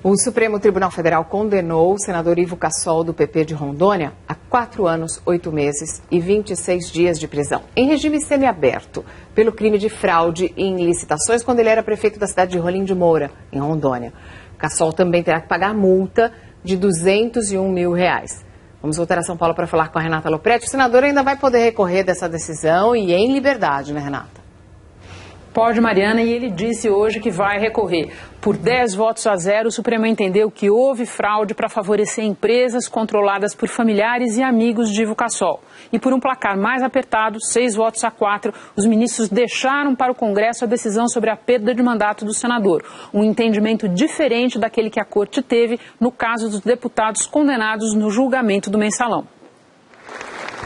O Supremo Tribunal Federal condenou o senador Ivo Cassol, do PP de Rondônia, a 4 anos, 8 meses e 26 dias de prisão, em regime semiaberto, pelo crime de fraude em licitações, quando ele era prefeito da cidade de Rolim de Moura, em Rondônia. Cassol também terá que pagar multa de R$201 mil. Vamos voltar a São Paulo para falar com a Renata Lopretti. O senador ainda vai poder recorrer dessa decisão e em liberdade, né, Renata? Pode, Mariana, e ele disse hoje que vai recorrer. Por 10 votos a 0, o Supremo entendeu que houve fraude para favorecer empresas controladas por familiares e amigos de Ivo Cassol. E por um placar mais apertado, 6 votos a 4, os ministros deixaram para o Congresso a decisão sobre a perda de mandato do senador. Um entendimento diferente daquele que a Corte teve no caso dos deputados condenados no julgamento do Mensalão.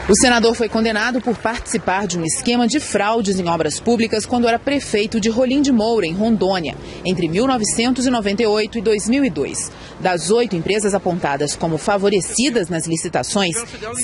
O senador foi condenado por participar de um esquema de fraudes em obras públicas quando era prefeito de Rolim de Moura, em Rondônia, entre 1998 e 2002. Das 8 empresas apontadas como favorecidas nas licitações,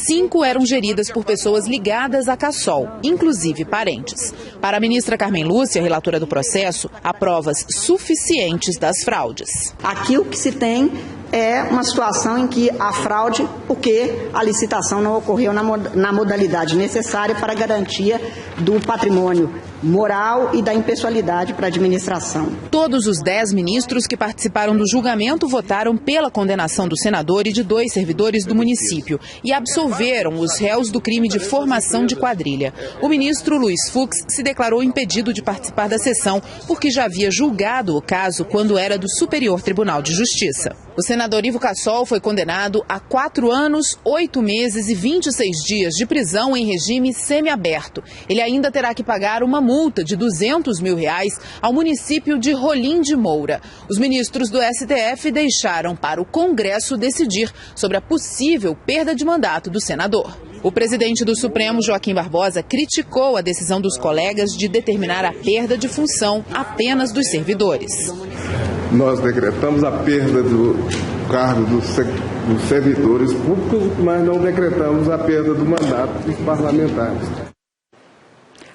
5 eram geridas por pessoas ligadas a Cassol, inclusive parentes. Para a ministra Carmen Lúcia, relatora do processo, há provas suficientes das fraudes. Aqui o que se tem é uma situação em que há fraude porque a licitação não ocorreu na modalidade necessária para a garantia do patrimônio moral e da impessoalidade para a administração. Todos os 10 ministros que participaram do julgamento votaram pela condenação do senador e de 2 servidores do município e absolveram os réus do crime de formação de quadrilha. O ministro Luiz Fux se declarou impedido de participar da sessão porque já havia julgado o caso quando era do Superior Tribunal de Justiça. O senador Ivo Cassol foi condenado a 4 anos, 8 meses e 26 dias de prisão em regime semiaberto. Ele ainda terá que pagar uma multa de R$200 mil ao município de Rolim de Moura. Os ministros do STF deixaram para o Congresso decidir sobre a possível perda de mandato do senador. O presidente do Supremo, Joaquim Barbosa, criticou a decisão dos colegas de determinar a perda de função apenas dos servidores. Nós decretamos a perda do cargo dos servidores públicos, mas não decretamos a perda do mandato dos parlamentares.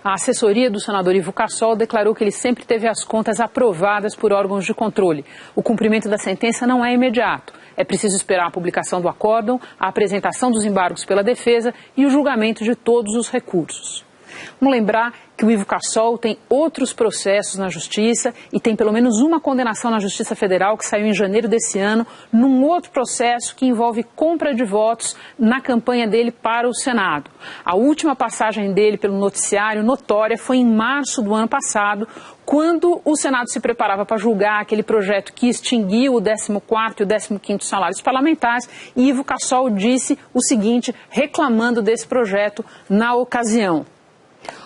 A assessoria do senador Ivo Cassol declarou que ele sempre teve as contas aprovadas por órgãos de controle. O cumprimento da sentença não é imediato. É preciso esperar a publicação do acórdão, a apresentação dos embargos pela defesa e o julgamento de todos os recursos. Vamos lembrar que o Ivo Cassol tem outros processos na Justiça e tem pelo menos uma condenação na Justiça Federal que saiu em janeiro desse ano, num outro processo que envolve compra de votos na campanha dele para o Senado. A última passagem dele pelo noticiário notória foi em março do ano passado, quando o Senado se preparava para julgar aquele projeto que extinguiu o 14º e o 15º salários parlamentares, e Ivo Cassol disse o seguinte, reclamando desse projeto na ocasião: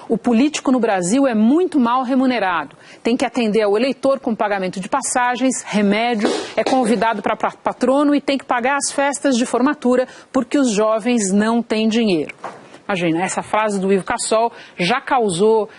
o político no Brasil é muito mal remunerado. Tem que atender ao eleitor com pagamento de passagens, remédio, é convidado para patrono e tem que pagar as festas de formatura porque os jovens não têm dinheiro. Imagina, essa frase do Ivo Cassol já causou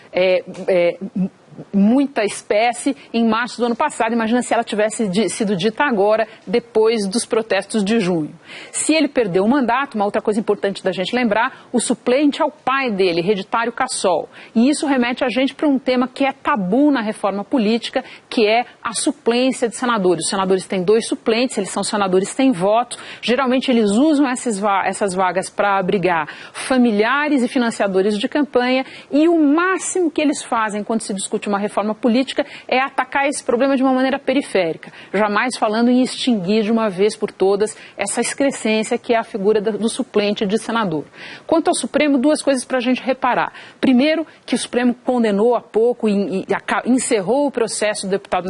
muita espécie em março do ano passado. Imagina se ela tivesse sido dita agora, depois dos protestos de junho. Se ele perdeu o mandato, uma outra coisa importante da gente lembrar, o suplente é o pai dele, Hereditário Cassol. E isso remete a gente para um tema que é tabu na reforma política, que é a suplência de senadores. Os senadores têm 2 suplentes, eles são senadores sem voto. Geralmente eles usam essas vagas para abrigar familiares e financiadores de campanha, e o máximo que eles fazem quando se discute uma reforma política é atacar esse problema de uma maneira periférica, jamais falando em extinguir de uma vez por todas essa excrescência que é a figura do suplente de senador. Quanto ao Supremo, 2 coisas para a gente reparar. Primeiro, que o Supremo condenou há pouco e encerrou o processo do deputado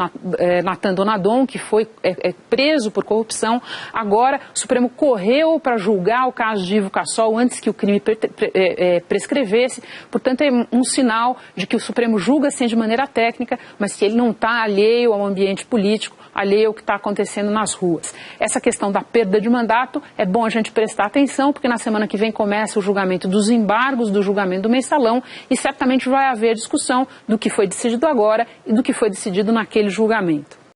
Nathan Donadon, que foi preso por corrupção. Agora, o Supremo correu para julgar o caso de Ivo Cassol antes que o crime prescrevesse. Portanto, é um sinal de que o Supremo julga sim de maneira técnica, mas que ele não está alheio ao ambiente político, alheio ao que está acontecendo nas ruas. Essa questão da perda de mandato é bom a gente prestar atenção, porque na semana que vem começa o julgamento dos embargos, do julgamento do Mensalão, e certamente vai haver discussão do que foi decidido agora e do que foi decidido naquele julgamento.